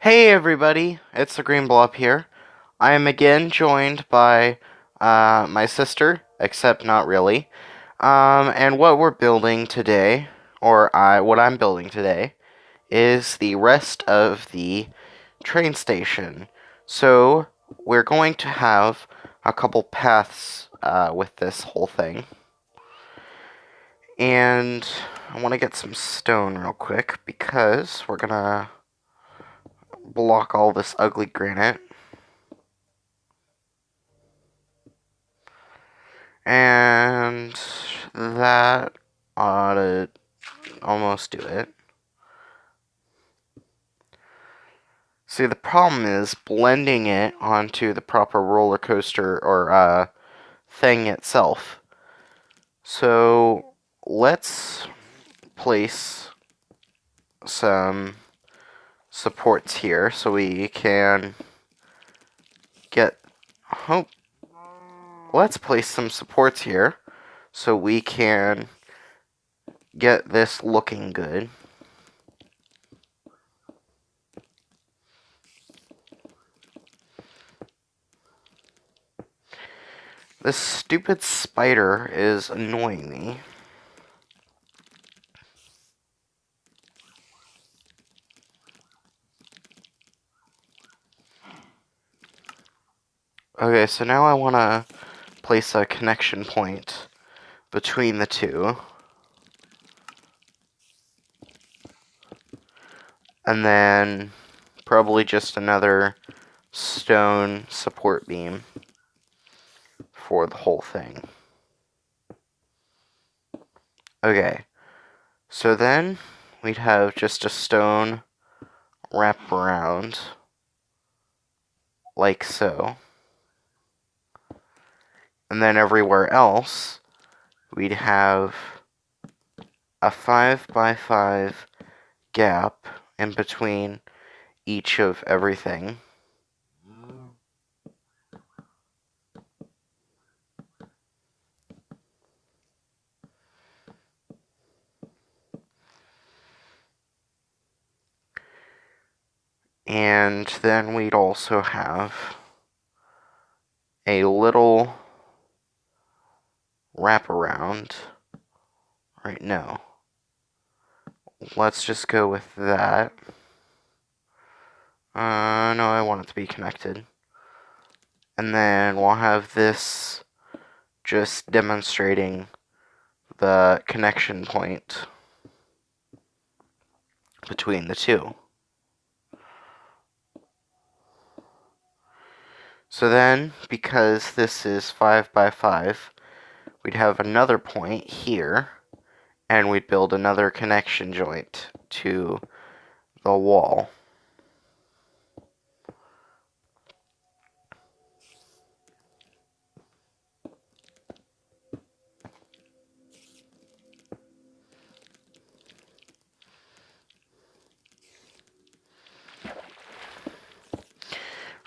Hey everybody, it's the Green Blob here. I am again joined by my sister, except not really. And what we're building today, what I'm building today, is the rest of the train station. So we're going to have a couple paths with this whole thing. And I want to get some stone real quick because we're gonna block all this ugly granite. And that ought to almost do it. See, the problem is blending it onto the proper roller coaster or thing itself. So let's place some supports here so we can get. Oh, let's place some supports here so we can get this looking good. This stupid spider is annoying me. Okay, so now I want to place a connection point between the two. And then probably just another stone support beam for the whole thing. Okay, so then we'd have just a stone wrap around like so. And then everywhere else, we'd have a 5x5 gap in between each of everything. And then we'd also have a little wraparound. Right, no. Let's just go with that. No, I want it to be connected. And then we'll have this just demonstrating the connection point between the two. So then, because this is 5x5, we'd have another point here, and we'd build another connection joint to the wall.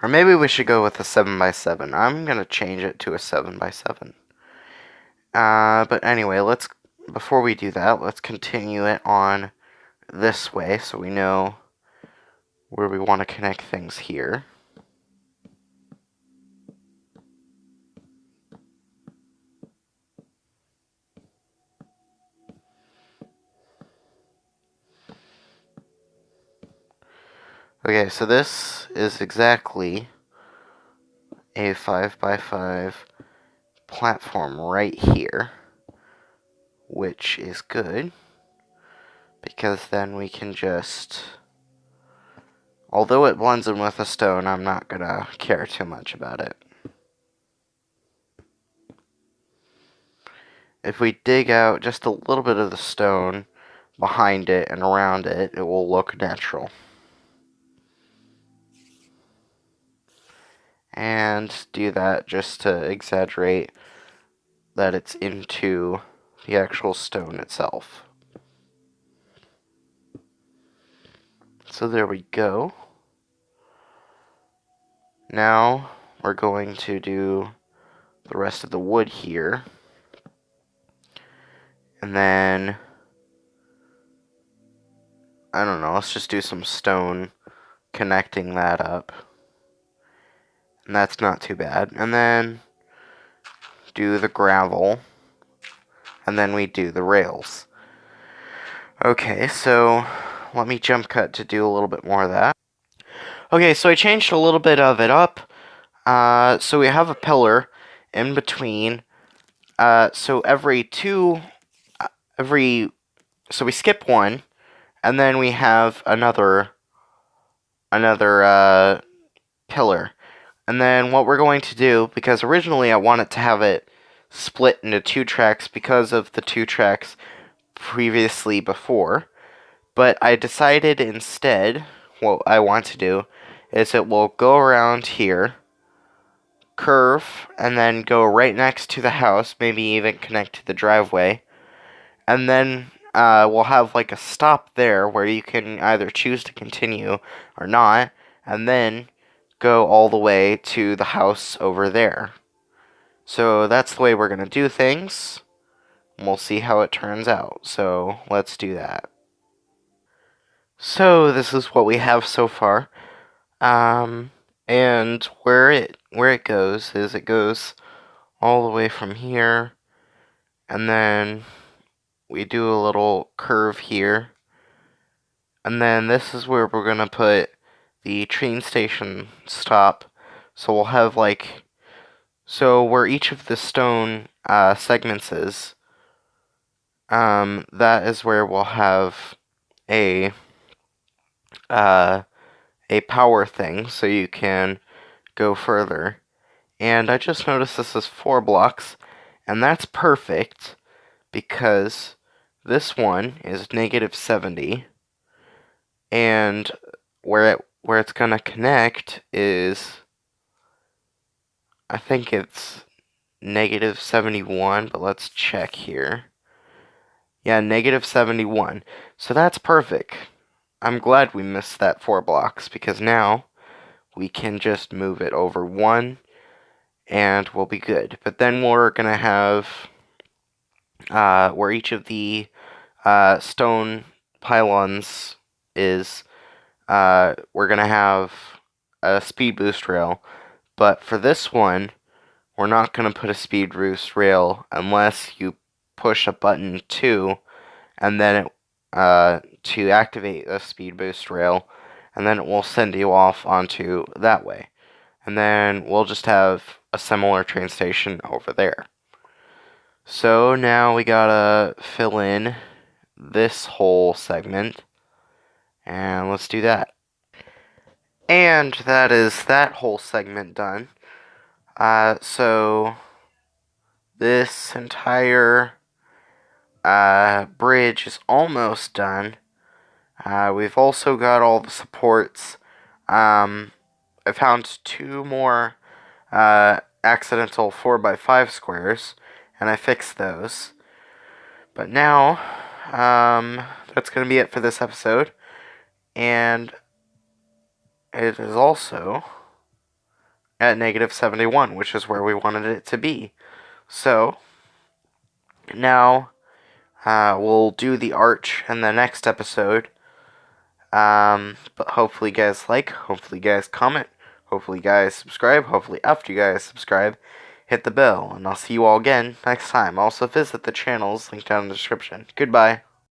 Or maybe we should go with a 7x7. I'm going to change it to a 7x7. But anyway, before we do that, let's continue it on this way so we know where we want to connect things here. Okay, so this is exactly a 5x5 platform right here, which is good because then we can just, although it blends in with the stone, I'm not gonna care too much about it. If we dig out just a little bit of the stone behind it and around it, it will look natural. And do that just to exaggerate that it's into the actual stone itself. So there we go. Now we're going to do the rest of the wood here. And then, I don't know, let's just do some stone connecting that up. And that's not too bad. And then do the gravel. And then we do the rails. Okay, so let me jump cut to do a little bit more of that. Okay, so I changed a little bit of it up. So we have a pillar in between. So so we skip one, and then we have another pillar. And then what we're going to do, because originally I wanted to have it split into 2 tracks because of the 2 tracks previously before, but I decided instead what I want to do is it will go around here, curve, and then go right next to the house, maybe even connect to the driveway, and then we'll have like a stop there where you can either choose to continue or not, and then go all the way to the house over there. So that's the way we're going to do things. We'll see how it turns out. So let's do that. So this is what we have so far. And where it goes is it goes all the way from here, and then we do a little curve here, and then this is where we're gonna put the train station stop. So we'll have where each of the stone segments is, that is where we'll have a power thing, so you can go further. And I just noticed this is 4 blocks, and that's perfect because this one is -70, and where it's gonna connect is, I think it's -71, but let's check here. Yeah, -71. So that's perfect. I'm glad we missed that 4 blocks, because now we can just move it over 1 and we'll be good. But then we're going to have where each of the stone pylons is, we're going to have a speed boost rail. But for this one, we're not going to put a speed boost rail unless you push a button 2, and then to activate the speed boost rail, and then it will send you off onto that way. And then we'll just have a similar train station over there. So now we gotta fill in this whole segment, and let's do that. And that is that whole segment done. So this entire bridge is almost done. We've also got all the supports. I found 2 more accidental 4x5 squares, and I fixed those. But now, that's going to be it for this episode. And it is also at -71, which is where we wanted it to be. So, now, we'll do the arch in the next episode. But hopefully you guys hopefully you guys comment, hopefully you guys subscribe, hopefully after you guys subscribe, hit the bell, and I'll see you all again next time. Also visit the channels linked down in the description. Goodbye.